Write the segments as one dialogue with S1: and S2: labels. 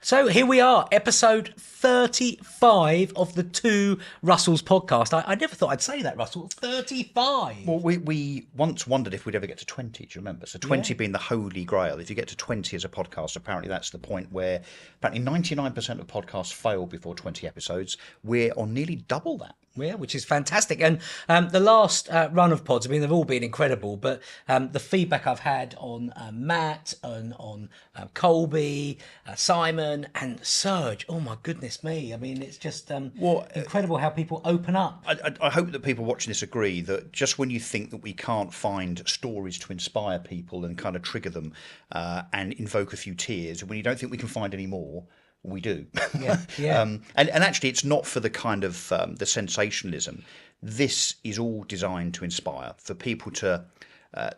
S1: So here we are, episode 35 of the Two Russells podcast. I never thought I'd say that, Russell. 35.
S2: Well, we once wondered if we'd ever get to 20, do you remember? So 20 being the holy grail. If you get to 20 as a podcast, apparently that's the point where apparently 99% of podcasts fail before 20 episodes. We're on nearly double that.
S1: Yeah, which is fantastic. And the last run of pods, I mean, they've all been incredible, but the feedback I've had on Matt, on Colby, Simon and Serge, oh my goodness me. I mean, it's just incredible how people open up.
S2: I hope that people watching this agree that just when you think that we can't find stories to inspire people and kind of trigger them and invoke a few tears, when you don't think we can find any more, we do.
S1: Yeah.
S2: And actually, it's not for the kind of the sensationalism. This is all designed to inspire, for people to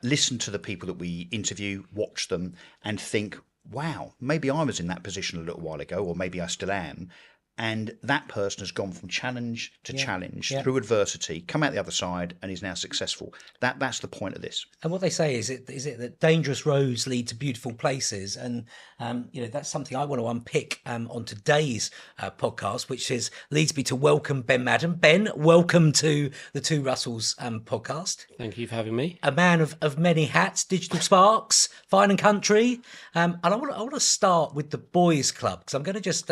S2: listen to the people that we interview, watch them, and think, wow, maybe I was in that position a little while ago, or maybe I still am. And that person has gone from challenge to challenge through adversity, come out the other side, and is now successful. That's the point of this.
S1: And what they say is it that dangerous roads lead to beautiful places, and that's something I want to unpick on today's podcast, which leads me to welcome Ben Madden. Ben, welcome to the Two Russells podcast.
S3: Thank you for having me.
S1: A man of many hats, Digital Sparks, Fine and Country, and I want to start with the Boys Club, because I'm going to just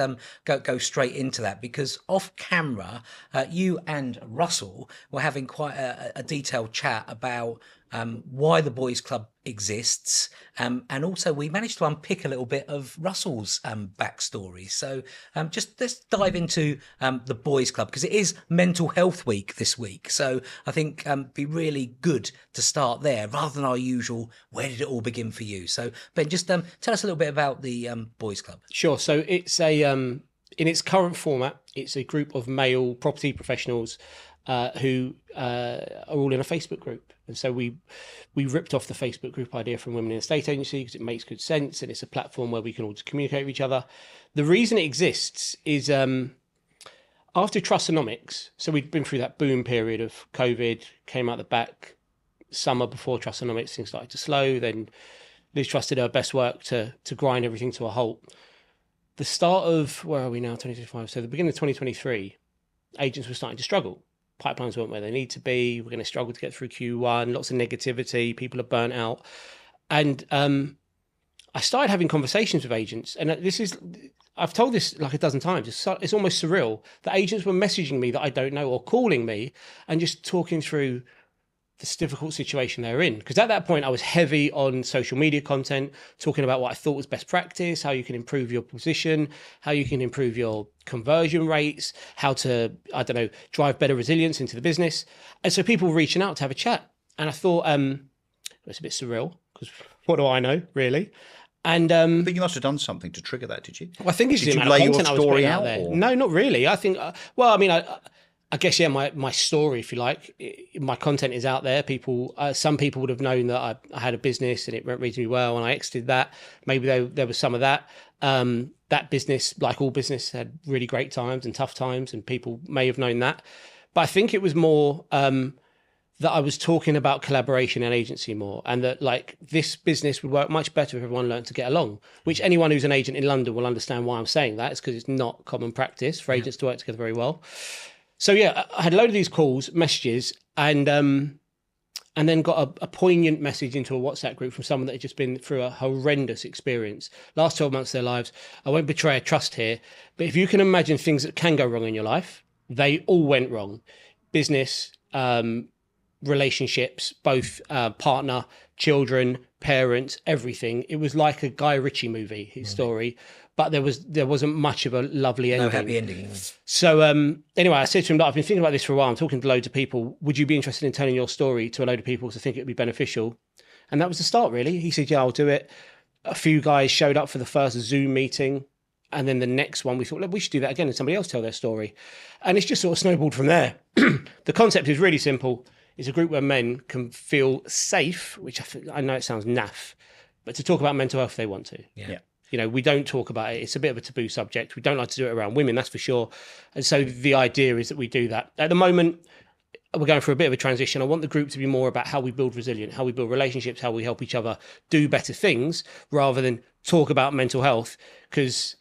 S1: go straight into that, because off camera you and Russell were having quite a detailed chat about why the Boys Club exists, and also we managed to unpick a little bit of Russell's backstory. So just let's dive into the Boys Club, because it is Mental Health Week this week, so I think be really good to start there rather than our usual where did it all begin for you. So Ben, just tell us a little bit about the Boys Club.
S3: Sure. So it's in its current format, it's a group of male property professionals who are all in a Facebook group. And so we ripped off the Facebook group idea from Women in Estate Agency because it makes good sense and it's a platform where we can all just communicate with each other. The reason it exists is after Trustonomics, so we'd been through that boom period of COVID, came out the back summer before Trustonomics, things started to slow. Then Liz Truss did her best work to grind everything to a halt. The start of, where are we now, 2025? So the beginning of 2023, agents were starting to struggle. Pipelines weren't where they need to be. We're going to struggle to get through Q1, lots of negativity, people are burnt out. And I started having conversations with agents. And I've told this like a dozen times, it's almost surreal that agents were messaging me that I don't know or calling me and just talking through this difficult situation they're in. Because at that point, I was heavy on social media content, talking about what I thought was best practice, how you can improve your position, how you can improve your conversion rates, how to, drive better resilience into the business. And so people were reaching out to have a chat. And I thought, it's a bit surreal, because what do I know, really? And
S2: but you must have done something to trigger that, did you?
S3: Well, I think it's
S2: did
S3: the
S2: you
S3: amount
S2: lay
S3: of
S2: your
S3: content I was
S2: story
S3: putting
S2: out
S3: there.
S2: or?
S3: No, not really. I think, I guess, my story, if you like, my content is out there. People, some people would have known that I had a business and it went reasonably well and I exited that. Maybe there was some of that. That business, like all business, had really great times and tough times, and people may have known that. But I think it was more that I was talking about collaboration and agency more, and that like this business would work much better if everyone learned to get along, which anyone who's an agent in London will understand why I'm saying that. It's because it's not common practice for agents to work together very well. So yeah, I had a load of these calls, messages, and then got a poignant message into a WhatsApp group from someone that had just been through a horrendous experience. Last 12 months of their lives. I won't betray a trust here, but if you can imagine things that can go wrong in your life, they all went wrong. Business, relationships, both partner, children, parents, everything. It was like a Guy Ritchie movie, his story. But there wasn't much of a lovely ending.
S1: No happy ending.
S3: So anyway, I said to him, look, I've been thinking about this for a while. I'm talking to loads of people. Would you be interested in telling your story to a load of people because I think it would be beneficial? And that was the start, really. He said, yeah, I'll do it. A few guys showed up for the first Zoom meeting. And then the next one, we thought, look, we should do that again and somebody else tell their story. And it's just sort of snowballed from there. The concept is really simple. It's a group where men can feel safe, which I know it sounds naff, but to talk about mental health if they want to.
S1: Yeah.
S3: You know, we don't talk about it. It's a bit of a taboo subject. We don't like to do it around women, that's for sure. And so the idea is that we do that. At the moment, we're going through a bit of a transition. I want the group to be more about how we build resilience, how we build relationships, how we help each other do better things, rather than talk about mental health. Because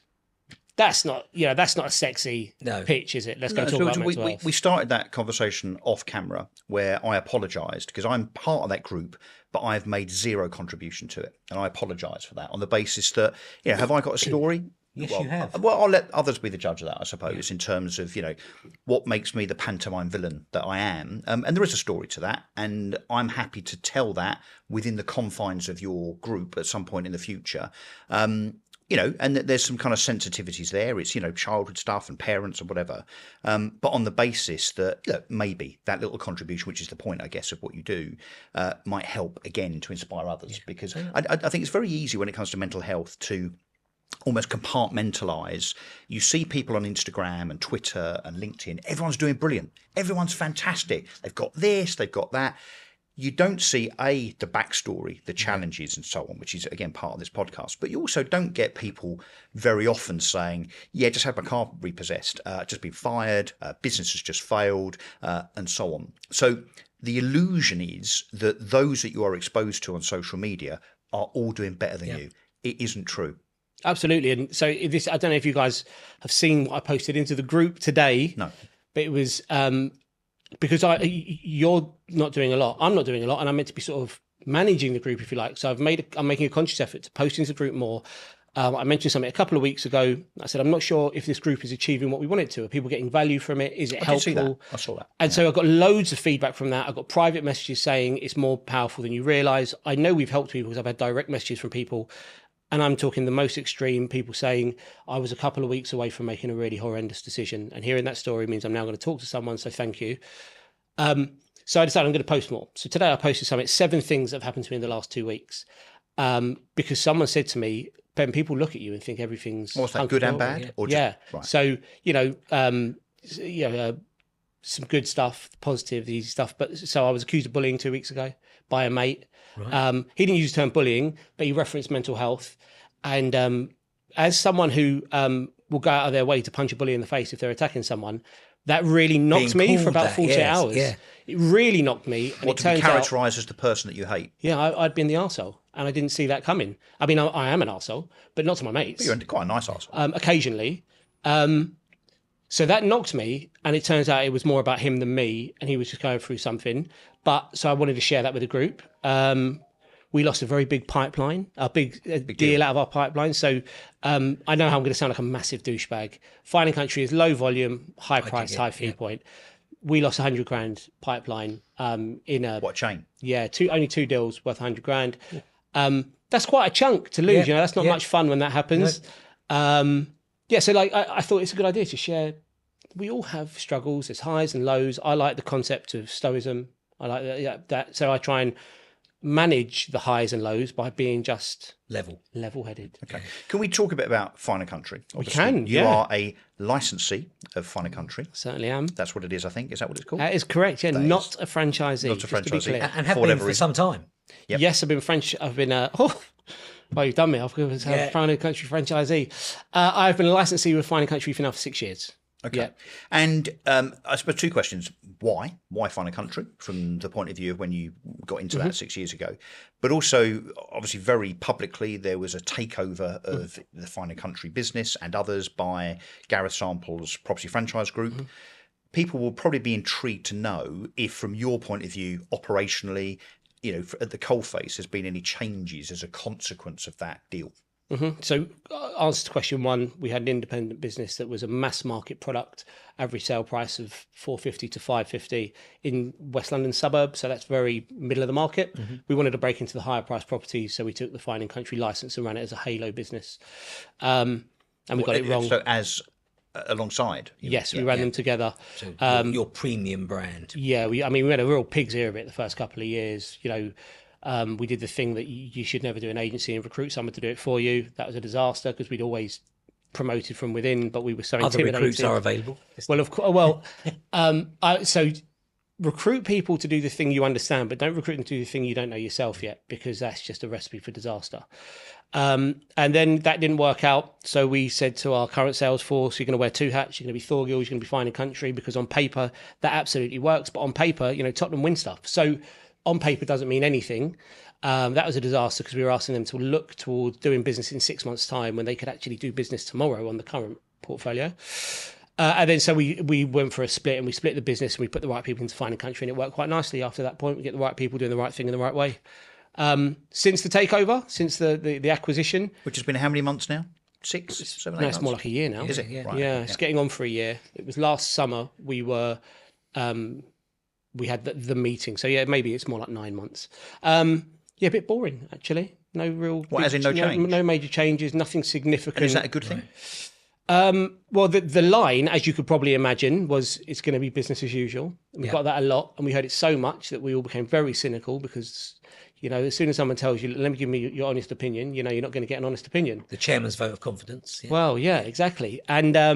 S3: that's not a sexy
S1: No.
S3: pitch, is it? Let's go talk
S2: So
S3: about mental health.
S2: we started that conversation off camera where I apologised because I'm part of that group, but I've made zero contribution to it, and I apologise for that on the basis that, have I got a story?
S1: Yes,
S2: well,
S1: you have.
S2: Well, I'll let others be the judge of that, I suppose, in terms of, what makes me the pantomime villain that I am. And there is a story to that, and I'm happy to tell that within the confines of your group at some point in the future. And there's some kind of sensitivities there. It's, childhood stuff and parents and whatever. But on the basis that, maybe that little contribution, which is the point, I guess, of what you do, might help, again, to inspire others. Because I think it's very easy when it comes to mental health to almost compartmentalize. You see people on Instagram and Twitter and LinkedIn, everyone's doing brilliant. Everyone's fantastic. They've got this, they've got that. You don't see the backstory, the challenges and so on, which is, again, part of this podcast. But you also don't get people very often saying, just had my car repossessed, just been fired, business has just failed, and so on. So the illusion is that those that you are exposed to on social media are all doing better than you. It isn't true.
S3: Absolutely. And so I don't know if you guys have seen what I posted into the group today.
S2: No.
S3: But it was because you're not doing a lot. I'm not doing a lot, and I'm meant to be sort of managing the group, if you like. So I'm making a conscious effort to post into the group more. I mentioned something a couple of weeks ago. I said, I'm not sure if this group is achieving what we want it to. Are people getting value from it? Is it helpful?
S2: I saw that.
S3: And so I got loads of feedback from that. I got private messages saying it's more powerful than you realise. I know we've helped people because I've had direct messages from people. And I'm talking the most extreme, people saying, I was a couple of weeks away from making a really horrendous decision. And hearing that story means I'm now going to talk to someone, so thank you. So I decided I'm going to post more. So today I posted 7 things that have happened to me in the last 2 weeks. Because someone said to me, Ben, people look at you and think everything's...
S2: What's that, good and bad? Or just, right.
S3: So, some good stuff, positive, easy stuff. But so I was accused of bullying 2 weeks ago by a mate. Right. He didn't use the term bullying, but he referenced mental health. And as someone who will go out of their way to punch a bully in the face if they're attacking someone, that really knocked me for about 48 hours. Yeah. It really knocked me. And
S2: what to be characterised as the person that you hate?
S3: Yeah, I'd been the arsehole, and I didn't see that coming. I mean, I am an arsehole, but not to my mates.
S2: But you're quite a nice arsehole.
S3: Occasionally. So that knocked me, and it turns out it was more about him than me, and he was just going through something. So I wanted to share that with the group. We lost a very big pipeline, a big deal out of our pipeline. So I know how I'm going to sound like a massive douchebag. Fine & Country is low volume, high price, high fee point. We lost $100,000 pipeline in a...
S2: What, a chain?
S3: Yeah, only 2 deals worth $100,000. That's quite a chunk to lose. That's not much fun when that happens. No. So I thought it's a good idea to share. We all have struggles. There's highs and lows. I like the concept of stoicism. I like that. So I try and manage the highs and lows by being just level-headed.
S2: Okay. Can we talk a bit about Fine & Country?
S3: Obviously, we can,
S2: You are a licensee of Fine & Country.
S3: Certainly am.
S2: That's what it is, I think. Is that what it's called?
S3: That is correct, yeah. Not a franchisee.
S2: Not a franchisee.
S1: And have been for some time.
S2: Yep.
S3: Yes, I've been well, you've done me. I've been a Fine & Country franchisee. I've been a licensee with Fine & Country for now for 6 years.
S2: Okay.
S3: Yeah.
S2: And I suppose 2 questions. Why Fine & Country from the point of view of when you got into that 6 years ago? But also, obviously, very publicly, there was a takeover of the Fine & Country business and others by Gareth Sample's Property Franchise Group. People will probably be intrigued to know if, from your point of view, operationally, at the coalface, there's been any changes as a consequence of that deal.
S3: So, answer to question 1, we had an independent business that was a mass market product, average sale price of $450 to $550 in West London suburbs. So that's very middle of the market. We wanted to break into the higher price properties, so we took the Fine & Country license and ran it as a halo business. And we got it wrong.
S2: So as alongside?
S3: Yes, we ran them together.
S1: So your premium brand.
S3: Yeah, we had a real pig's ear of it the first couple of years. We did the thing that you should never do an agency and recruit someone to do it for you. That was a disaster because we'd always promoted from within, but we were so intimidated.
S1: Other recruits are available.
S3: Well, of course. So recruit people to do the thing you understand, but don't recruit them to do the thing you don't know yourself yet, because that's just a recipe for disaster. And then that didn't work out. So we said to our current sales force, you're going to wear 2 hats. You're going to be Thorgills, you're going to be Fine & Country, because on paper, that absolutely works. But on paper, Tottenham win stuff. So on paper doesn't mean anything. That was a disaster because we were asking them to look towards doing business in 6 months' time when they could actually do business tomorrow on the current portfolio. And then so we went for a split, and we split the business, and we put the right people into Fine and Country, and it worked quite nicely after that point. We get the right people doing the right thing in the right way. Since the takeover, since the acquisition.
S2: Which has been how many months now? 6, 7, 8
S3: No,
S2: months?
S3: it's more like a year now.
S2: Is it?
S1: Yeah.
S2: Right.
S3: Yeah, it's getting on for a year. It was last summer we were, we had the meeting. So yeah, maybe it's more like 9 months. Yeah, a bit boring actually. No real.
S2: What, as in no change?
S3: No major changes, nothing significant.
S2: And is that a good thing?
S3: Well, the line, as you could probably imagine, was it's going to be business as usual. And we got that a lot, and we heard it so much that we all became very cynical because, as soon as someone tells you, let me give me your honest opinion, you're not going to get an honest opinion.
S1: The chairman's vote of confidence. Yeah.
S3: Well, yeah, exactly. And I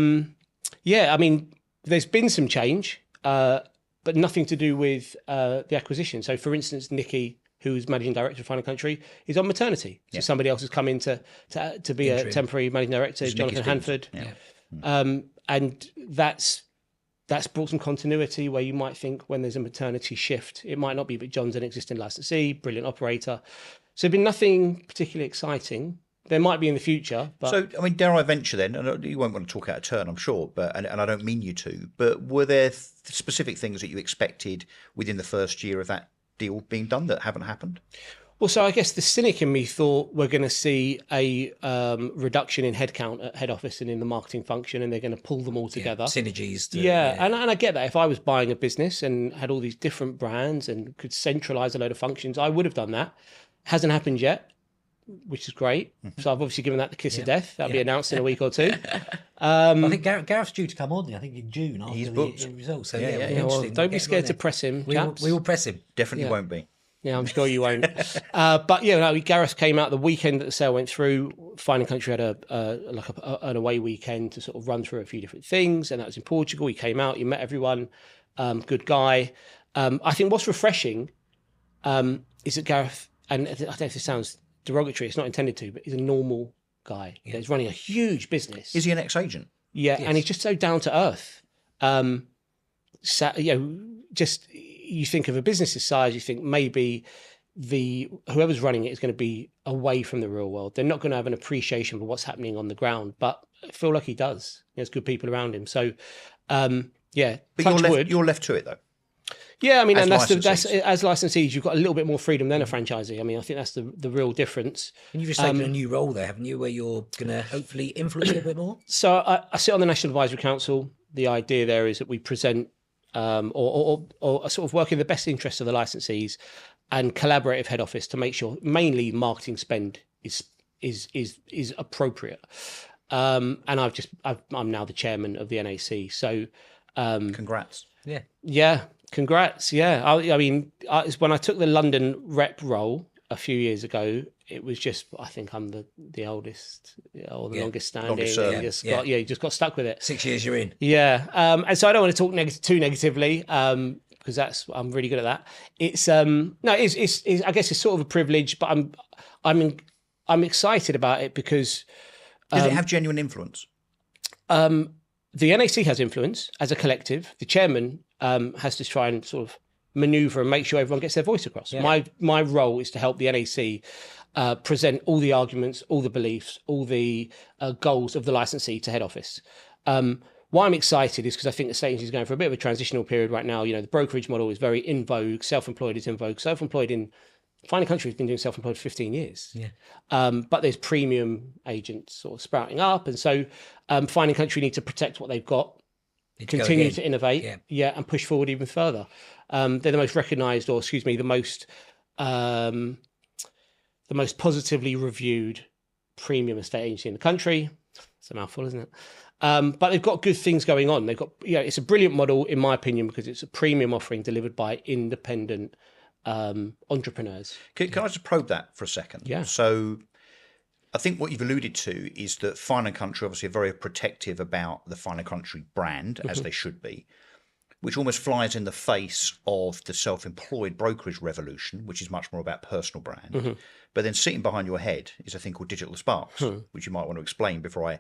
S3: mean, there's been some change, but nothing to do with the acquisition. So, for instance, Nikki, who's managing director of Fine and Country, is on maternity. So somebody else has come in to be
S1: Interim.
S3: a temporary managing director, Jonathan Hanford. And that's brought some continuity where you might think when there's a maternity shift, it might not be, but John's an existing licensee, brilliant operator. So there's been nothing particularly exciting. There might be in the future. But...
S2: So, I mean, dare I venture then, and you won't want to talk out of turn, I'm sure, but and I don't mean you to, but were there specific things that you expected within the first year of that deal being done that haven't happened?
S3: Well, so I guess the cynic in me thought we're going to see a reduction in headcount at head office and in the marketing function, and they're going to pull them all together.
S1: Synergies.
S3: And I get that. If I was buying a business and had all these different brands and could centralise a load of functions, I would have done that. Hasn't happened yet, which is great. So I've obviously given that the kiss of death. That'll be announced in a week or two.
S1: I think Gareth's due to come on, I think in June after
S2: He's
S1: the
S2: booked.
S1: results. So
S3: Well, don't be scared to press him, chaps.
S1: We will press him.
S2: Definitely won't be.
S3: Yeah, I'm sure you won't. But Gareth came out the weekend that the sale went through. Fine and Country had an away weekend to sort of run through a few different things, and that was in Portugal. He came out, he met everyone, good guy. I think what's refreshing is that Gareth, and I don't know if this sounds derogatory, it's not intended to, but he's a normal guy. Yeah. He's running a huge business.
S2: Is he an ex-agent?
S3: Yeah, yes. And he's just so down to earth. Just you think of a business's size, you think maybe whoever's running it is going to be away from the real world. They're not going to have an appreciation for what's happening on the ground, but I feel like he does. He has good people around him. So, But
S2: you're left to it though.
S3: Yeah, I mean,
S2: as
S3: and that's as licensees, you've got a little bit more freedom than a franchisee. I mean, I think that's the real difference.
S1: And you've just taken a new role there, haven't you, where you're going to hopefully influence it a bit more?
S3: So I sit on the National Advisory Council. The idea there is that we present or sort of work in the best interest of the licensees and collaborative head office to make sure mainly marketing spend is appropriate. And I'm now the chairman of the NAC. So
S2: congrats.
S3: Yeah. Congrats. Yeah. I mean, when I took the London rep role a few years ago, it was just, I think I'm the oldest or the longest standing.
S2: Longest
S3: you just got stuck with it.
S1: 6 years you're in.
S3: Yeah. And so I don't want to talk too negatively because I'm really good at that. It's I guess it's sort of a privilege, but I'm excited about it because
S2: does it have genuine influence?
S3: The NAC has influence as a collective. The chairman has to try and sort of manoeuvre and make sure everyone gets their voice across. Yeah. My role is to help the NAC present all the arguments, all the beliefs, all the goals of the licensee to head office. Why I'm excited is because I think the state agency is going for a bit of a transitional period right now. The brokerage model is very in vogue. Self-employed is in vogue. Self-employed in Fine and Country has been doing self-employed for 15 years. Yeah. But there's premium agents sort of sprouting up. And so Fine and Country need to protect what they've got, continue to innovate, and push forward even further. They're the most recognised, the most positively reviewed premium estate agency in the country. It's a mouthful, isn't it? But they've got good things going on. They've got, it's a brilliant model in my opinion because it's a premium offering delivered by independent entrepreneurs.
S2: Can I just probe that for a second?
S3: Yeah.
S2: So I think what you've alluded to is that Fine and Country obviously are very protective about the Fine and Country brand, as they should be, which almost flies in the face of the self-employed brokerage revolution, which is much more about personal brand. But then sitting behind your head is a thing called Digital Sparks, which you might want to explain before I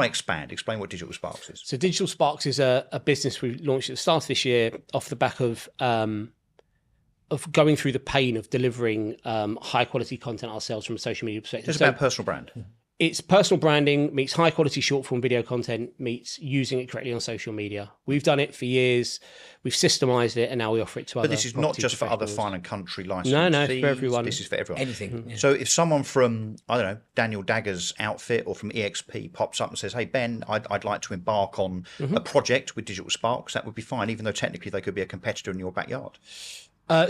S2: expand. Explain what Digital Sparks is.
S3: So Digital Sparks is a business we launched at the start of this year off the back of going through the pain of delivering high quality content ourselves from a social media perspective.
S2: It's about personal brand.
S3: it's personal branding meets high quality short form video content meets using it correctly on social media. We've done it for years. We've systemized it, and now we offer it to other.
S2: But this is not just for other
S3: professionals.
S2: fine and country licenses.
S3: No, it's for everyone.
S2: This is for everyone.
S1: Anything. Yeah.
S2: So if someone from, I don't know, Daniel Dagger's outfit or from EXP pops up and says, hey, Ben, I'd like to embark on a project with Digital Sparks, that would be fine, even though technically they could be a competitor in your backyard.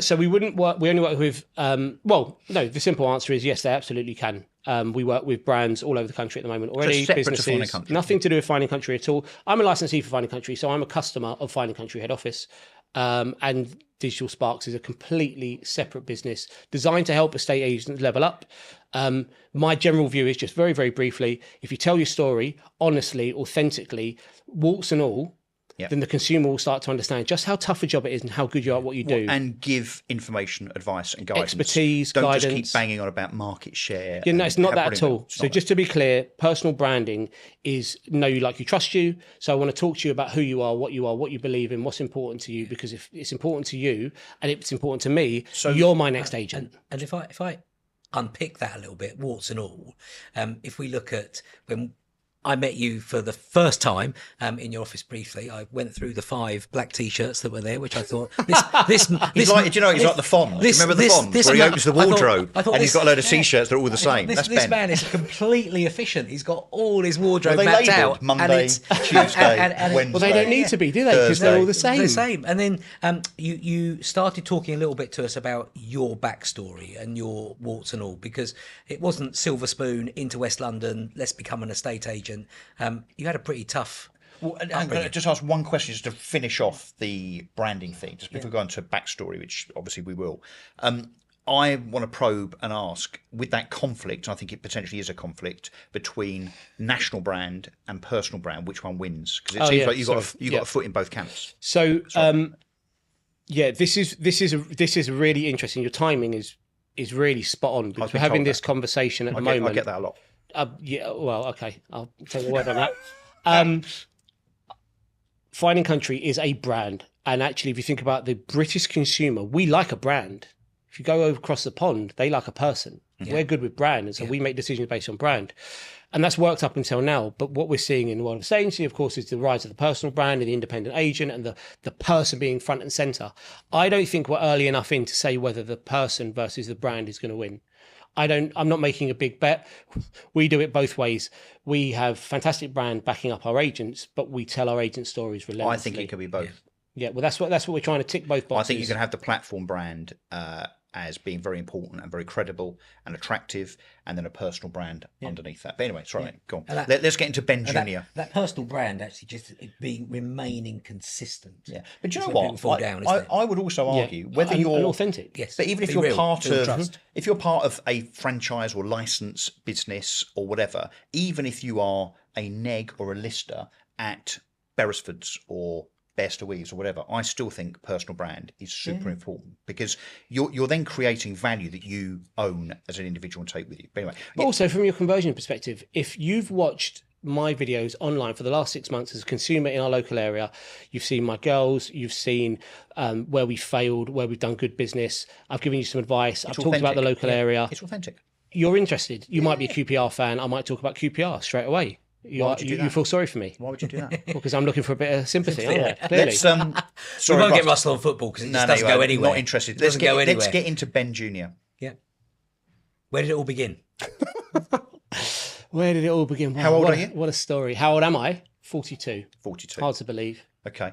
S3: So we wouldn't work. We only work with. Well, no. The simple answer is yes, they absolutely can. We work with brands all over the country at the moment already.
S2: Separate to Fine and
S3: Businesses,
S2: Country.
S3: nothing to do with Fine and Country at all. I'm a licensee for Fine and Country, so I'm a customer of Fine and Country head office. And Digital Sparks is a completely separate business designed to help estate agents level up. My general view is just very, very briefly: if you tell your story honestly, authentically, warts and all.
S2: Yep.
S3: Then the consumer will start to understand just how tough a job it is and how good you are at what you do.
S2: And give information, advice, and guidance.
S3: Expertise,
S2: Don't
S3: guidance.
S2: just keep banging on about market share.
S3: Yeah, no, it's not that
S2: Have
S3: at all.
S2: it's
S3: So
S2: not
S3: just to be clear, personal branding is know you, like you, trust you. So I want to talk to you about who you are, what you believe in, what's important to you. Because if it's important to you and it's important to me, so you're my next agent.
S1: And if I unpick that a little bit, warts and all, if we look at when I met you for the first time in your office briefly, I went through the 5 black T-shirts that were there, which I thought
S2: he's like, do you know, he's like the Fonz. Remember the Fonz, where he opens the wardrobe and he's got a load of T-shirts that are all the same. That's
S1: this
S2: Ben.
S1: man is completely efficient. He's got all his wardrobe
S2: Well, they
S1: mapped
S2: labelled
S1: out.
S2: Monday, Tuesday, Wednesday.
S3: Well, they don't need to be, do they? Because they're all the same.
S1: They're the same. And then you started talking a little bit to us about your backstory and your warts and all, because it wasn't silver spoon into West London, let's become an estate agent. You had a pretty tough.
S2: Well, I'm going to just ask one question just to finish off the branding thing, just before we go into backstory, which obviously we will. I want to probe and ask, with that conflict, I think it potentially is a conflict between national brand and personal brand, which one wins? Because it seems like you've got a foot in both camps.
S3: So, this is really interesting. Your timing is really spot on because we're having this conversation at the moment.
S2: I get that a lot.
S3: Well, okay, I'll take a word on that. Fine and Country is a brand, and actually, if you think about the British consumer, we like a brand. If you go over across the pond, they like a person. Yeah. We're good with brand, and so we make decisions based on brand. And that's worked up until now. But what we're seeing in the world of agency, of course, is the rise of the personal brand and the independent agent and the person being front and centre. I don't think we're early enough in to say whether the person versus the brand is going to win. I'm not making a big bet. We do it both ways. We have fantastic brand backing up our agents, but we tell our agent stories relentlessly.
S2: I think it could be both.
S3: Yeah, well, that's what we're trying to tick both boxes.
S2: I think you can have the platform brand as being very important and very credible and attractive, and then a personal brand underneath that. But anyway, sorry, mate, go on. Let's get into Ben Jr.
S1: That personal brand actually just remaining consistent.
S2: Yeah, but do you know what? I would also argue whether you're
S3: authentic.
S1: Yes,
S2: but even if you're if you're part of a franchise or license business or whatever, even if you are a neg or a lister at Beresford's or Best of Weaves or whatever, I still think personal brand is super important because you're then creating value that you own as an individual and take with you. But anyway,
S3: but also from your conversion perspective, if you've watched my videos online for the last 6 months as a consumer in our local area, you've seen my girls, you've seen where we failed, where we've done good business. I've given you some advice. I've talked about the local area.
S2: It's authentic.
S3: You're interested. You might be a QPR fan. I might talk about QPR straight away. You feel sorry for me.
S2: Why would you do that?
S3: Well, because I'm looking for a bit of sympathy. Clearly.
S1: We won't get Russell on football because it just doesn't go anywhere.
S2: Not interested. Let's get into Ben Jr.
S1: Yeah. Where did it all begin?
S3: Where did it all begin? Wow,
S2: How old are you?
S3: What a story. How old am I? 42.
S2: 42.
S3: Hard to believe.
S2: Okay.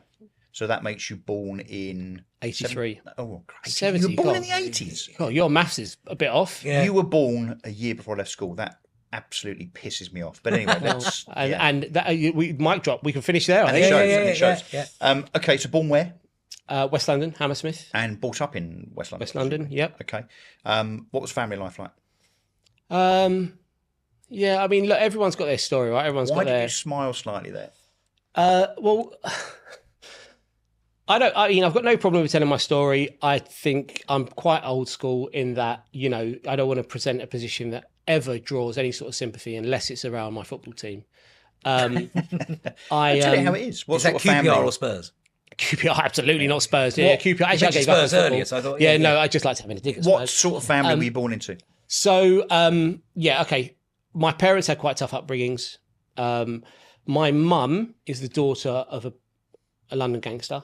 S2: So that makes you born in
S3: 83.
S2: Oh, crazy.
S3: 70.
S2: You were born in the 80s.
S3: Oh, your maths is a bit off.
S2: Yeah. You were born a year before I left school. That absolutely pisses me off. But anyway, let's.
S3: We mic drop. We can finish there.
S2: And it shows. Okay, so born where?
S3: West London, Hammersmith.
S2: And brought up in West London.
S3: West London, yep.
S2: Okay. What was family life like?
S3: Yeah, I mean, look, everyone's got their story, right?
S2: Why did you smile slightly there?
S3: Well, I've got no problem with telling my story. I think I'm quite old school in that, I don't want to present a position that ever draws any sort of sympathy unless it's around my football team.
S2: Tell you how it is. What
S1: is that, QPR or Spurs?
S3: QPR, absolutely not Spurs. Yeah, QPR. Actually, I gave
S1: Spurs
S3: up
S1: earlier, so I thought.
S3: I just like to have a dig at Spurs.
S2: What sort of family were you born into?
S3: So, okay. my parents had quite tough upbringings. My mum is the daughter of a London gangster,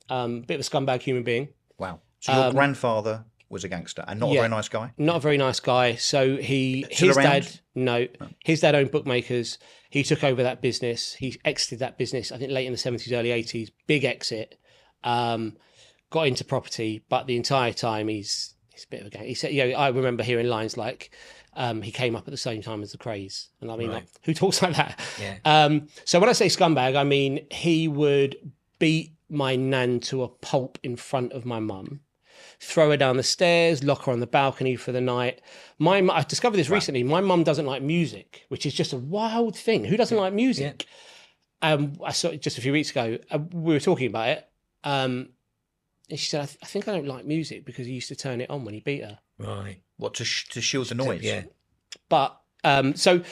S3: bit of a scumbag human being.
S2: Wow. So your grandfather was a gangster and not a very nice guy?
S3: Not a very nice guy. So his dad owned bookmakers. He took over that business. He exited that business, I think, late in the 70s, early 80s. Big exit. Got into property, but the entire time he's a bit of a gang. He said, I remember hearing lines like, he came up at the same time as the Craze. And I mean, like, who talks like that?
S1: Yeah.
S3: So when I say scumbag, I mean he would beat my nan to a pulp in front of my mum, throw her down the stairs, lock her on the balcony for the night. I discovered this recently. My mum doesn't like music, which is just a wild thing. Who doesn't like music? Yeah. I saw it just a few weeks ago. We were talking about it. And she said, I think I don't like music because he used to turn it on when he beat her.
S1: Right.
S2: What, to shield the noise?
S1: Yeah.
S3: But so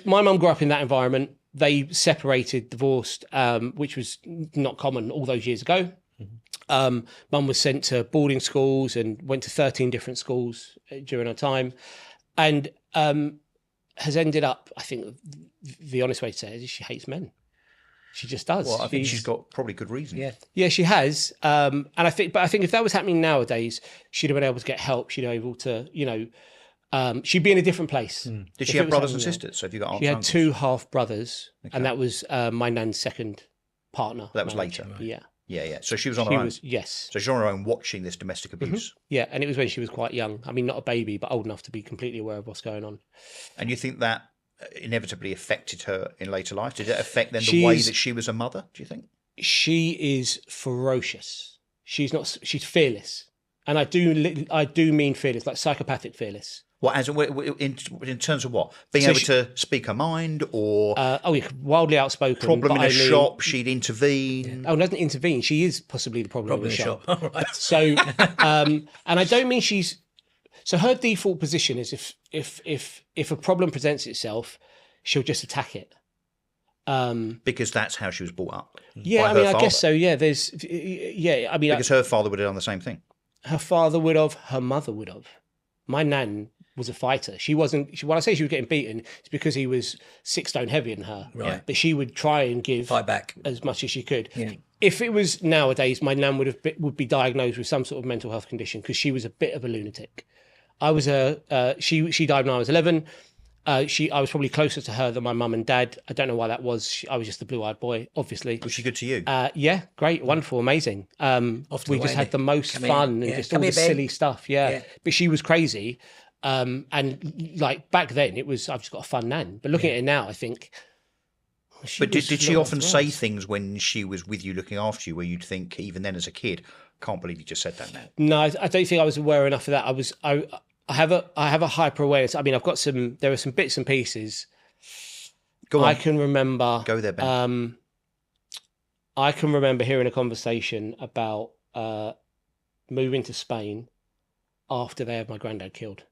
S3: my mum grew up in that environment. They separated, divorced, which was not common all those years ago. Mum was sent to boarding schools and went to 13 different schools during her time, and has ended up, I think the honest way to say it is she hates men. She just does.
S2: Well, I think she's got probably good reason.
S3: Yeah, she has. And I think if that was happening nowadays, she'd have been able to get help. She'd be able to, she'd be in a different place.
S2: Did she have brothers and sisters? So have you got aunts
S3: She
S2: and
S3: had
S2: uncles?
S3: 2 half brothers, and that was my nan's second partner.
S2: That was later.
S3: Yeah.
S2: Yeah. So she was on her own.
S3: Yes.
S2: So she's on her own watching this domestic abuse.
S3: Yeah, and it was when she was quite young. I mean, not a baby, but old enough to be completely aware of what's going on.
S2: And you think that inevitably affected her in later life? Did it affect then the way that she was a mother, do you think?
S3: She is ferocious. She's fearless. And I do mean fearless, like psychopathic fearless.
S2: What, as in terms of what? Being able to speak her mind, or
S3: wildly outspoken.
S2: Problem in a shop, she'd intervene.
S3: Oh, doesn't intervene. She is possibly the problem in the shop.
S1: Right.
S3: So, and I don't mean she's. So her default position is if a problem presents itself, she'll just attack it.
S2: Because that's how she was brought up.
S3: Yeah,
S2: by
S3: I mean,
S2: her
S3: I guess
S2: father.
S3: so. Yeah, because
S2: her father would have done the same thing.
S3: Her father would have. Her mother would have. My nan was a fighter. She wasn't. When I say she was getting beaten, it's because he was 6 stone heavier than her.
S1: Right.
S3: But she would try and
S1: Fight back
S3: as much as she could.
S1: Yeah.
S3: If it was nowadays, my nan would be diagnosed with some sort of mental health condition because she was a bit of a lunatic. She died when I was 11. I was probably closer to her than my mum and dad. I don't know why that was. I was just the blue-eyed boy, obviously.
S2: Was she good to you?
S3: Yeah, great, wonderful, amazing. We just had the most fun and just all the silly stuff. Yeah, but she was crazy. And like back then, it was I've just got a fun nan. But looking at it now, I think.
S2: But did she often say things when she was with you looking after you, where you'd think, even then as a kid, can't believe you just said that now?
S3: No, I don't think I was aware enough of that. I have a hyper awareness. I mean, there are some bits and pieces.
S2: Go on.
S3: I can remember.
S2: Go there, Ben.
S3: I can remember hearing a conversation about moving to Spain after they had my granddad killed.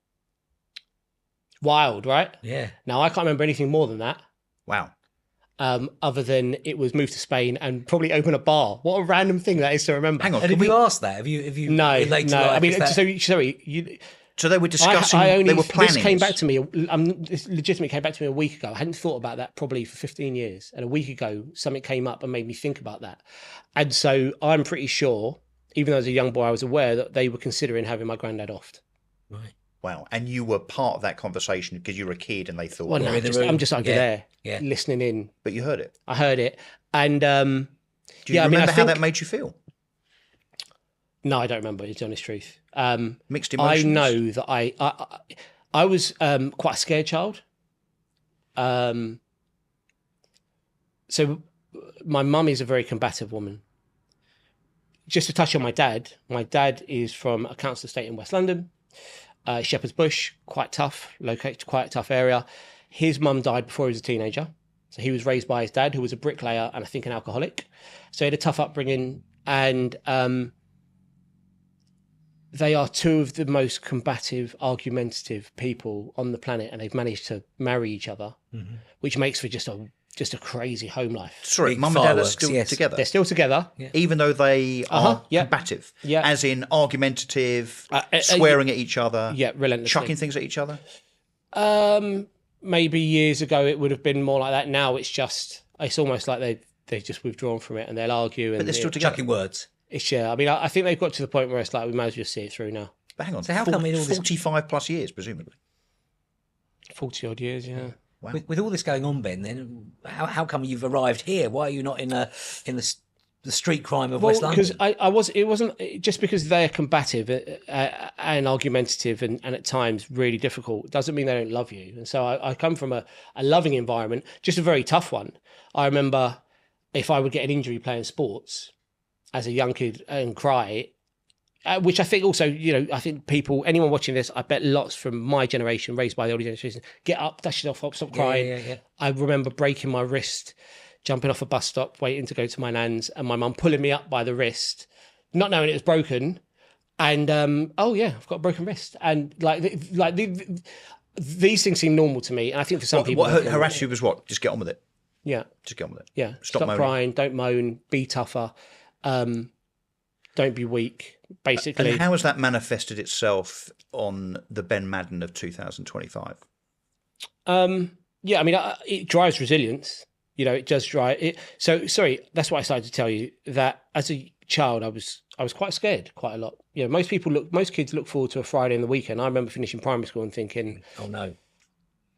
S3: Wild, right?
S1: Yeah.
S3: Now I can't remember anything more than that.
S2: Wow.
S3: Other than it was moved to Spain and probably open a bar. What a random thing that is to remember.
S2: Hang on.
S1: And have you asked that? Have you?
S3: No. I mean,
S1: sorry.
S3: So
S2: they were discussing. They were planning.
S3: This came back to me. This legitimately came back to me a week ago. I hadn't thought about that probably for 15 years, and a week ago something came up and made me think about that. And so I'm pretty sure, even though as a young boy, I was aware that they were considering having my granddad offed.
S1: Right.
S2: Wow. And you were part of that conversation because you were a kid, and they thought.
S3: Well, no, I'm just there, listening in.
S2: But you heard it.
S3: I heard it, and
S2: do you remember how that made you feel?
S3: No, I don't remember. It's the honest truth.
S2: Mixed emotions.
S3: I know that I was quite a scared child. So my mum is a very combative woman. Just to touch on my dad is from a council estate in West London, Shepherd's Bush, quite tough, located, quite a tough area. His mum died before he was a teenager. So he was raised by his dad, who was a bricklayer and I think an alcoholic. So he had a tough upbringing, and they are 2 of the most combative, argumentative people on the planet, and they've managed to marry each other, which makes for just a crazy home life.
S2: Sorry, mum and dad are still together?
S3: They're still together.
S2: Even though they are combative?
S3: Yeah.
S2: As in argumentative, swearing at each other?
S3: Yeah, relentlessly.
S2: Chucking things at each other?
S3: maybe years ago it would have been more like that. Now it's almost like they've just withdrawn from it and they'll argue.
S2: But
S3: And
S2: they're still together.
S1: Chucking words.
S3: I mean, I think they've got to the point where it's like we might as well just see it through now.
S2: But hang on,
S1: So how come in all this-
S2: 45 plus years, presumably?
S3: 40 odd years, yeah.
S2: Wow.
S1: With all this going on, Ben, then how come you've arrived here? Why are you not in the street crime of West London?
S3: Because it wasn't just because they're combative and argumentative and at times really difficult. It doesn't mean they don't love you. And so I come from a loving environment, just a very tough one. I remember if I would get an injury playing sports as a young kid and cry, which I think also, I think anyone watching this, I bet lots from my generation, raised by the older generation, get up, dash it off, stop crying.
S1: Yeah.
S3: I remember breaking my wrist, jumping off a bus stop, waiting to go to my nan's, and my mum pulling me up by the wrist, not knowing it was broken. And, I've got a broken wrist. And these things seem normal to me. And I think for some people...
S2: What her attitude was what? Just get on with it.
S3: Yeah.
S2: Just get on with it.
S3: Yeah.
S2: Stop moaning.
S3: Crying, don't moan, be tougher. Don't be weak, basically.
S2: And how has that manifested itself on the Ben Madden of 2025?
S3: It drives resilience. It does drive it. So, sorry, that's what I started to tell you, that as a child, I was quite scared quite a lot. Most kids look forward to a Friday and the weekend. I remember finishing primary school and thinking,
S1: oh no.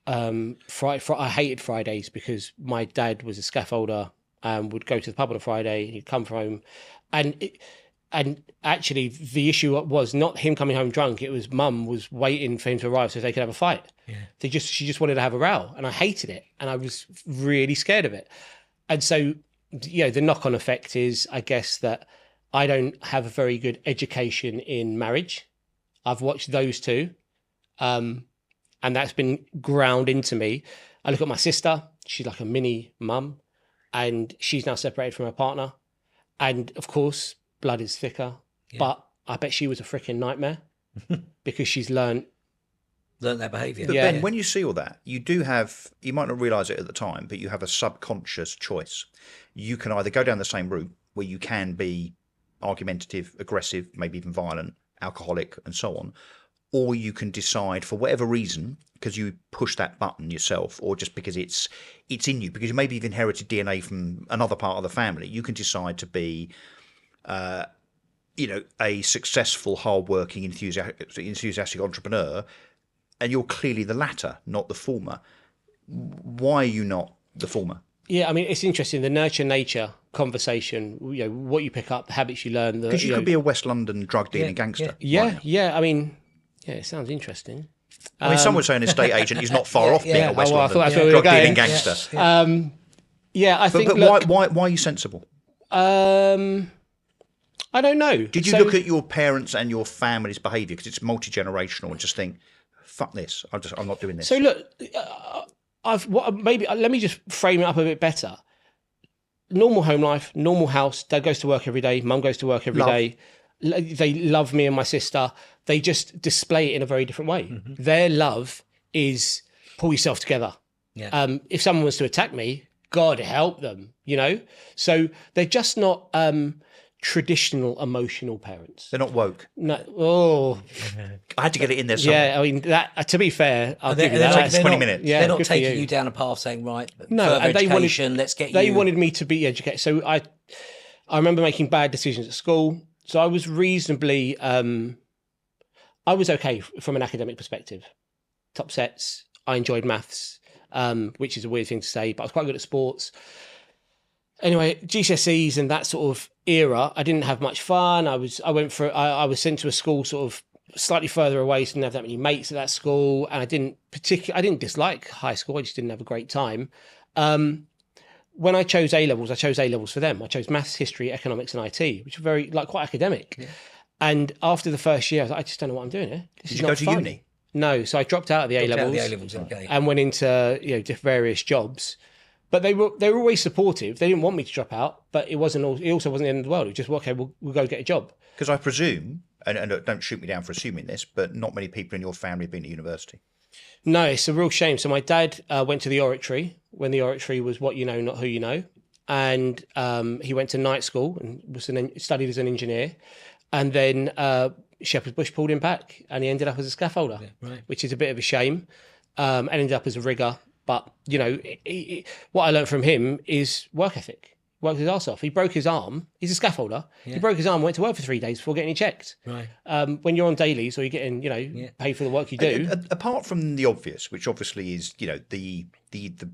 S3: I hated Fridays because my dad was a scaffolder and would go to the pub on a Friday. He'd come from home, and actually the issue was not him coming home drunk. It was mum was waiting for him to arrive so they could have a fight. Yeah. She just wanted to have a row, and I hated it, and I was really scared of it. And so, the knock-on effect is, I guess, that I don't have a very good education in marriage. I've watched those two, and that's been ground into me. I look at my sister; she's like a mini mum, and she's now separated from her partner, and of course, blood is thicker. Yeah. But I bet she was a freaking nightmare because she's learned
S1: that behaviour.
S2: But Ben, when you see all that, you might not realise it at the time, but you have a subconscious choice. You can either go down the same route where you can be argumentative, aggressive, maybe even violent, alcoholic, and so on, or you can decide for whatever reason, because you push that button yourself, or just because it's in you, because maybe you've inherited DNA from another part of the family, you can decide to be a successful, hard-working, enthusiastic entrepreneur, and you're clearly the latter, not the former. Why are you not the former?
S3: Yeah, I mean, it's interesting, the nurture-nature conversation, what you pick up, the habits you learn.
S2: Because you could be a West London drug-dealing gangster.
S3: Yeah, I mean, it sounds interesting.
S2: I mean, some would say an estate agent is not far off being a West London
S3: drug-dealing
S2: drug-dealing gangster.
S3: I think...
S2: But why are you sensible?
S3: I don't know.
S2: Did you look at your parents and your family's behaviour, because it's multi-generational, and just think, fuck this, I'm not doing this?
S3: So look, let me just frame it up a bit better. Normal home life, normal house. Dad goes to work every day. Mum goes to work every day. They love me and my sister. They just display it in a very different way. Mm-hmm. Their love is pull yourself together. Yeah. If someone was to attack me, God help them, So they're just not traditional emotional parents.
S2: They're not woke.
S3: No. Oh,
S2: I had to get it in there somewhere.
S3: Yeah, I mean, that. To be fair, I'll give you
S2: that.
S3: that.
S2: Takes 20 minutes.
S1: Yeah, they're not taking you down a path saying, right,
S3: no,
S1: and let's get you.
S3: They wanted me to be educated. So I remember making bad decisions at school. So I was reasonably, I was okay from an academic perspective. Top sets. I enjoyed maths, which is a weird thing to say, but I was quite good at sports. Anyway, GCSEs and that sort of era, I didn't have much fun. I was sent to a school sort of slightly further away, so I didn't have that many mates at that school, and I didn't dislike high school. I just didn't have a great time. When I chose A levels for them. I chose maths, history, economics, and IT, which were very quite academic. Yeah. And after the first year, I was like, I just don't know what I'm doing here.
S2: Did you go to uni?
S3: No, so I dropped out of the A levels.
S1: Okay.
S3: And went into various jobs. But they were always supportive. They didn't want me to drop out, but it also wasn't the end of the world. It was just, okay, we'll go get a job.
S2: Because I presume, and don't shoot me down for assuming this, but not many people in your family have been to university.
S3: No, it's a real shame. So my dad went to the Oratory when the Oratory was what you know, not who you know. And he went to night school and studied as an engineer. And then Shepherd's Bush pulled him back and he ended up as a scaffolder, which is a bit of a shame. and ended up as a rigger. But, you know, what I learned from him is work ethic. Worked his arse off. He broke his arm. He's a scaffolder. He broke his arm, went to work for 3 days before getting it checked.
S1: Right.
S3: When you're on dailies or you're getting, you know, paid for the work you do.
S2: Apart from the obvious, which obviously is, you know, the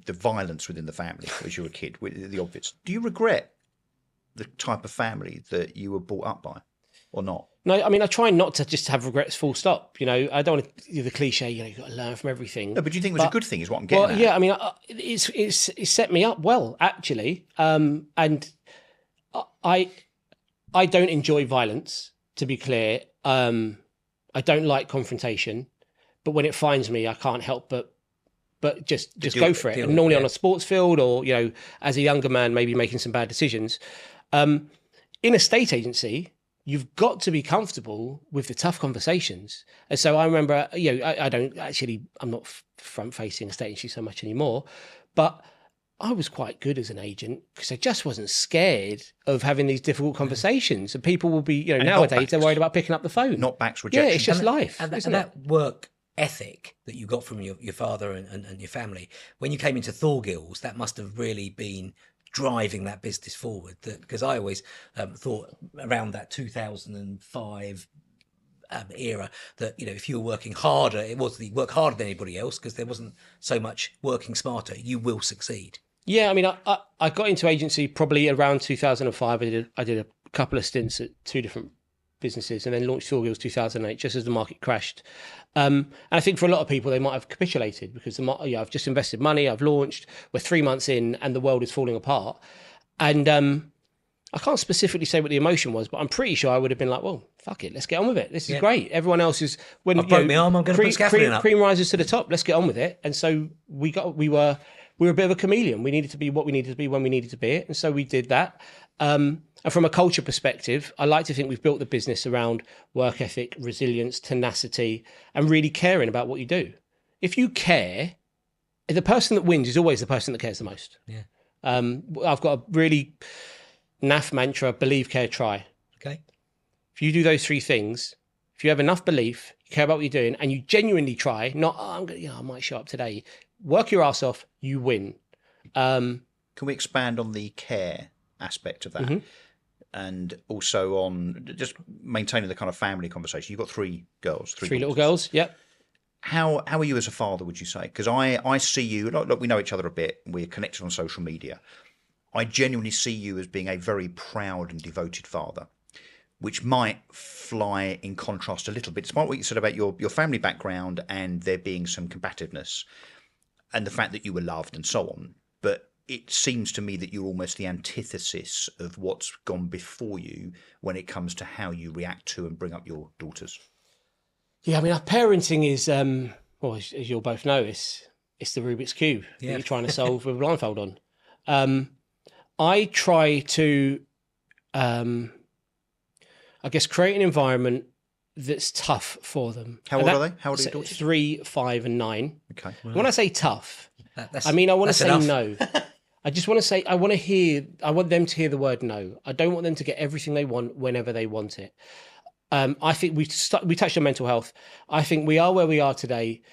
S2: violence within the family as you're a kid, the obvious. Do you regret the type of family that you were brought up by, or not?
S3: No, I mean, I try not to just have regrets full stop. You know, I don't want to do the cliche, you know, you've got to learn from everything.
S2: No, but do you think it was a good thing is what I'm getting at?
S3: Yeah, I mean, it's set me up well, actually. And I don't enjoy violence, to be clear. I don't like confrontation, but when it finds me, I can't help but just go for it. And normally on a sports field, or, you know, as a younger man, maybe making some bad decisions. In a state agency, you've got to be comfortable with the tough conversations. And so I remember, you know, I'm not front facing a state agency so much anymore, but I was quite good as an agent because I just wasn't scared of having these difficult conversations. And people will be, you know, and nowadays they're worried about picking up the phone.
S2: Not backs, rejection.
S3: Yeah, it's just life.
S1: And that work ethic that you got from your father and your family, when you came into Thorgills, that must have really been driving that business forward. Because I always thought around that 2005 era that, you know, if you were working harder, it was the work harder than anybody else because there wasn't so much working smarter, you will succeed.
S3: Yeah, I mean, I got into agency probably around 2005. I did a couple of stints at 2 different businesses and then launched Thorgills 2008 just as the market crashed. And I think for a lot of people, they might have capitulated because I've just invested money, I've launched, we're 3 months in and the world is falling apart. And I can't specifically say what the emotion was, but I'm pretty sure I would have been like, well, fuck it, let's get on with it. This is great. Everyone else is... When
S1: I broke my arm, I'm going to put scaffolding up.
S3: Cream rises to the top, let's get on with it. And so we were a bit of a chameleon. We needed to be what we needed to be when we needed to be it. And so we did that. And from a culture perspective, I like to think we've built the business around work ethic, resilience, tenacity, and really caring about what you do. If you care, the person that wins is always the person that cares the most.
S1: Yeah.
S3: I've got a really naff mantra: believe, care, try.
S1: Okay.
S3: If you do those 3 things, if you have enough belief, you care about what you're doing, and you genuinely try, not, I might show up today, work your ass off, you win.
S2: Can we expand on the care aspect of that? Mm-hmm. And also on just maintaining the kind of family conversation. You've got 3 girls.
S3: 3 little girls, yep.
S2: How are you as a father, would you say? Because I see you, look, we know each other a bit, we're connected on social media. I genuinely see you as being a very proud and devoted father, which might fly in contrast a little bit, despite what you said about your family background and there being some combativeness and the fact that you were loved and so on. But it seems to me that you're almost the antithesis of what's gone before you when it comes to how you react to and bring up your daughters.
S3: Yeah, I mean, our parenting is, well, as you'll both know, it's the Rubik's Cube that you're trying to solve with a blindfold on. I try to, I guess, create an environment that's tough for them.
S2: How old are they? How old are your daughters? 3,
S3: 5, and 9.
S2: Okay.
S3: Wow. When I say tough, I mean, I want to say enough. No. I just want to say, I want them to hear the word no. I don't want them to get everything they want whenever they want it. I think we touched on mental health. I think we are where we are today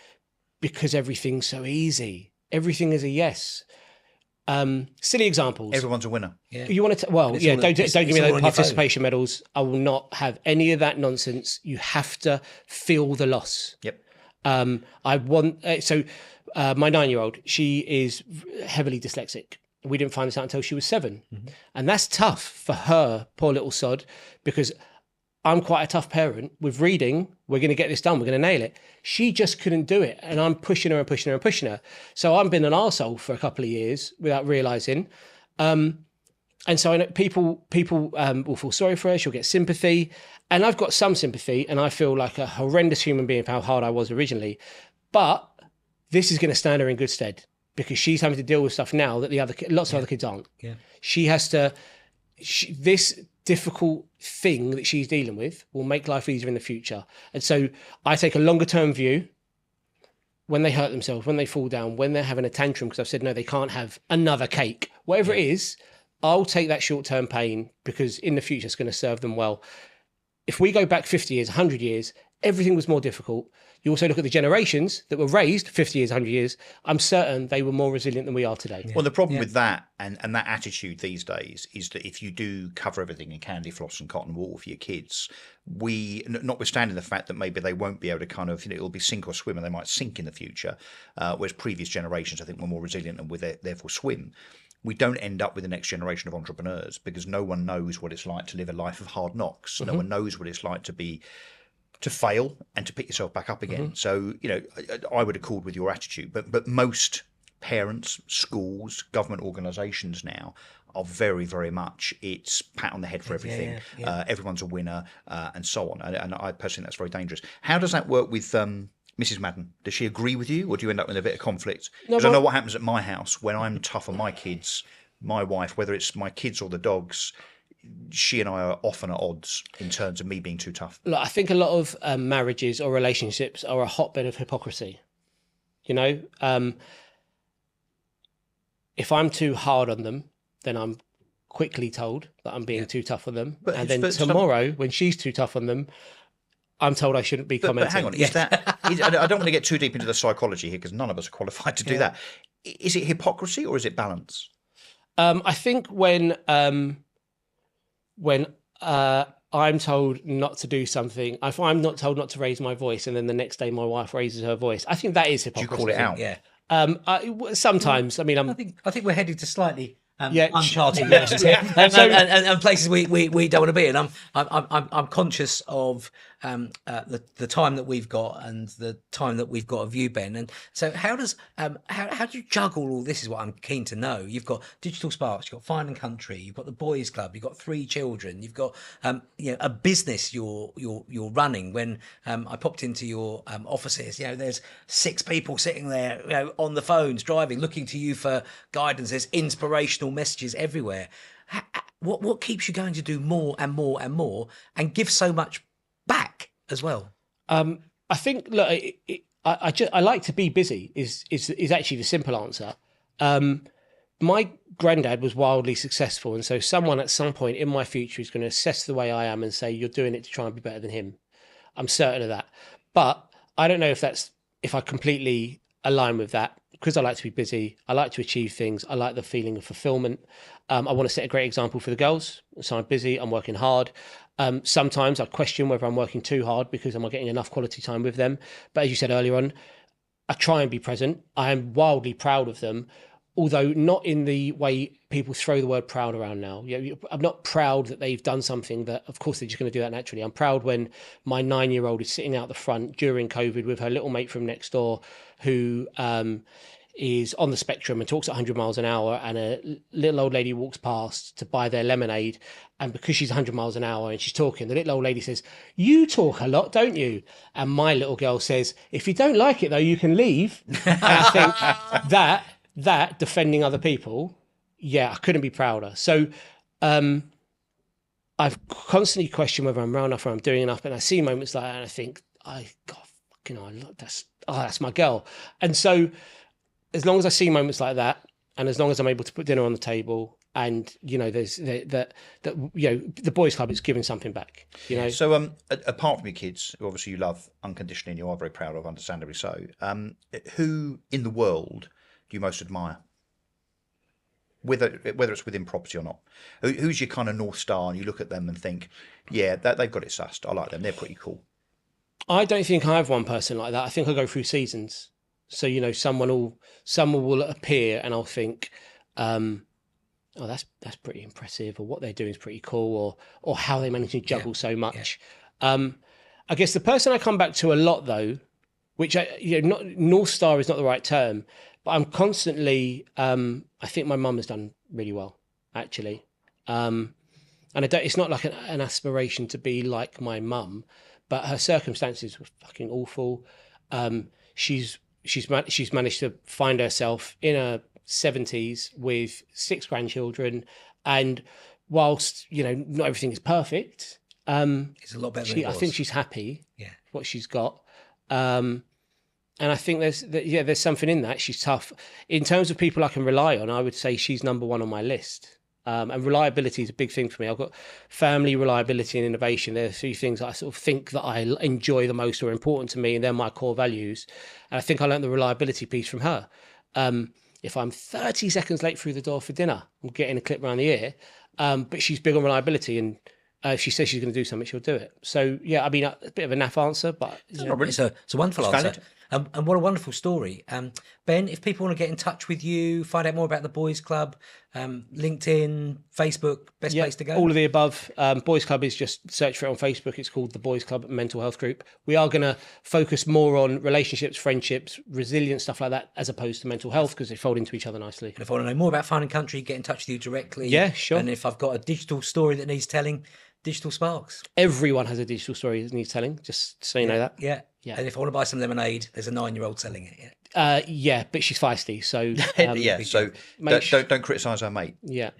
S3: because everything's so easy. Everything is a yes. Silly examples.
S2: Everyone's a winner.
S3: Yeah. You want to? Don't give me those participation medals. I will not have any of that nonsense. You have to feel the loss.
S2: Yep.
S3: I want my 9-year-old. She is heavily dyslexic. We didn't find this out until she was 7, and that's tough for her, poor little sod, because I'm quite a tough parent. With reading, we're going to get this done. We're going to nail it. She just couldn't do it. And I'm pushing her and pushing her and pushing her. So I've been an arsehole for a couple of years without realising. And so I know people will feel sorry for her. She'll get sympathy. And I've got some sympathy. And I feel like a horrendous human being for how hard I was originally. But this is going to stand her in good stead because she's having to deal with stuff now that lots of other kids aren't. Yeah. She has to... this difficult thing that she's dealing with will make life easier in the future. And so I take a longer term view. When they hurt themselves, when they fall down, when they're having a tantrum because I've said no, they can't have another cake, whatever it is, I'll take that short term pain because in the future it's going to serve them well. If we go back 50 years, 100 years, everything was more difficult. You also look at the generations that were raised 50 years, 100 years. I'm certain they were more resilient than we are today.
S2: Well, the problem with that and that attitude these days is that if you do cover everything in candy floss and cotton wool for your kids, notwithstanding the fact that maybe they won't be able to kind of, it'll be sink or swim and they might sink in the future, whereas previous generations, I think, were more resilient and would therefore swim. We don't end up with the next generation of entrepreneurs because no one knows what it's like to live a life of hard knocks. No one knows what it's like to fail and to pick yourself back up again. So, I would accord with your attitude, but most parents, schools, government organisations now are very, very much it's pat on the head for everything. Everyone's a winner and so on. And I personally think that's very dangerous. How does that work with Mrs. Madden? Does she agree with you or do you end up in a bit of conflict? Because I know what happens at my house when I'm tough on my kids, my wife, whether it's my kids or the dogs, she and I are often at odds in terms of me being too tough.
S3: Look, I think a lot of marriages or relationships are a hotbed of hypocrisy. If I'm too hard on them, then I'm quickly told that I'm being too tough on them. And then tomorrow, when she's too tough on them, I'm told I shouldn't be commenting.
S2: But hang on, I don't want to get too deep into the psychology here because none of us are qualified to do that. Is it hypocrisy or is it balance?
S3: I think when I'm told not to do something, if I'm not told not to raise my voice, and then the next day my wife raises her voice, I think that is hypocrisy.
S2: Do you call it out?
S3: Yeah. Sometimes. I mean,
S1: I think we're headed to slightly uncharted waters here, and places we don't want to be. And I'm conscious of the time that we've got and the time that we've got of you, Ben. And so how do you juggle all this? Is what I'm keen to know. You've got Digital Sparks, you've got Fine and Country, you've got the Boys Club, you've got 3 children, you've got a business you're running. When I popped into your offices, there's 6 people sitting there, on the phones, driving, looking to you for guidance. There's inspirational messages everywhere. What keeps you going to do more and more and more and give so much back as well?
S3: I think, look, I like to be busy is actually the simple answer. My granddad was wildly successful, and so someone at some point in my future is going to assess the way I am and say, you're doing it to try and be better than him. I'm certain of that. But I don't know if I completely align with that, because I like to be busy. I like to achieve things. I like the feeling of fulfillment. I want to set a great example for the girls. So I'm busy. I'm working hard. Sometimes I question whether I'm working too hard because I'm not getting enough quality time with them. But as you said earlier on, I try and be present. I am wildly proud of them, although not in the way people throw the word proud around now. I'm not proud that they've done something that, of course, they're just going to do that naturally. I'm proud when my 9-year-old is sitting out the front during COVID with her little mate from next door who is on the spectrum and talks at 100 miles an hour, and a little old lady walks past to buy their lemonade, and because she's 100 miles an hour and she's talking, the little old lady says, "You talk a lot, don't you?" And my little girl says, "If you don't like it though, you can leave." And I think that defending other people, I couldn't be prouder. So I've constantly questioned whether I'm around enough or I'm doing enough, and I see moments like that and I think, that's my girl. And so as long as I see moments like that, and as long as I'm able to put dinner on the table, and there's the Boys Club is giving something back.
S2: So apart from your kids, who obviously you love unconditionally and you are very proud of, understandably so, who in the world do you most admire? Whether it's within property or not, who's your kind of North Star, and you look at them and think, they've got it sussed. I like them. They're pretty cool. I
S3: don't think I have one person like that. I think I go through seasons. So, someone will appear and I'll think, that's pretty impressive, or what they're doing is pretty cool, or how they manage to juggle so much. Yeah. I guess the person I come back to a lot though, which North Star is not the right term, but I'm constantly, I think my mum has done really well, actually. And it's not like an aspiration to be like my mum, but her circumstances were fucking awful. She's managed to find herself in her 70s with 6 grandchildren, and whilst not everything is perfect,
S1: it's a lot better than it was.
S3: I think she's happy. What she's got, and I think there's something in that. She's tough. In terms of people I can rely on, I would say she's number 1 on my list. And reliability is a big thing for me. I've got family, reliability, and innovation. They're 3 things that I sort of think that I enjoy the most or are important to me, and they're my core values. And I think I learned the reliability piece from her. If I'm 30 seconds late through the door for dinner, I'm getting a clip around the ear. But she's big on reliability, and if she says she's going to do something, she'll do it. So, yeah, I mean, a bit of a naff answer, but...
S1: It's a wonderful answer. And what a wonderful story. Ben, if people want to get in touch with you, find out more about the Boys Club, LinkedIn, Facebook, best place to go?
S3: All of the above. Boys Club is just search for it on Facebook. It's called the Boys Club Mental Health Group. We are going to focus more on relationships, friendships, resilience, stuff like that, as opposed to mental health, because they fold into each other nicely.
S1: And if I want to know more about Fine and Country, get in touch with you directly.
S3: Yeah, sure.
S1: And if I've got a digital story that needs telling, Digital Sparks.
S3: Everyone has a digital story that needs telling, just so you know that.
S1: Yeah. And if I want to buy some lemonade, there's a 9-year-old selling it.
S3: Yeah, but she's feisty, so
S2: so don't criticise our mate.
S3: Yeah,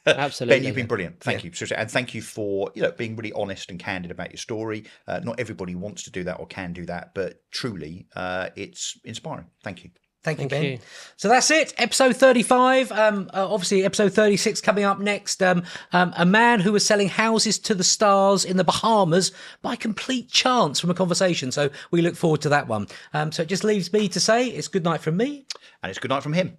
S3: absolutely.
S2: Ben, you've been brilliant. Thank you, seriously, and thank you for being really honest and candid about your story. Not everybody wants to do that or can do that, but truly, it's inspiring. Thank you.
S1: Thank you, Ben. So that's it. Episode 35. Obviously, episode 36 coming up next. A man who was selling houses to the stars in the Bahamas by complete chance from a conversation. So we look forward to that one. So it just leaves me to say it's good night from me.
S2: And it's good night from him.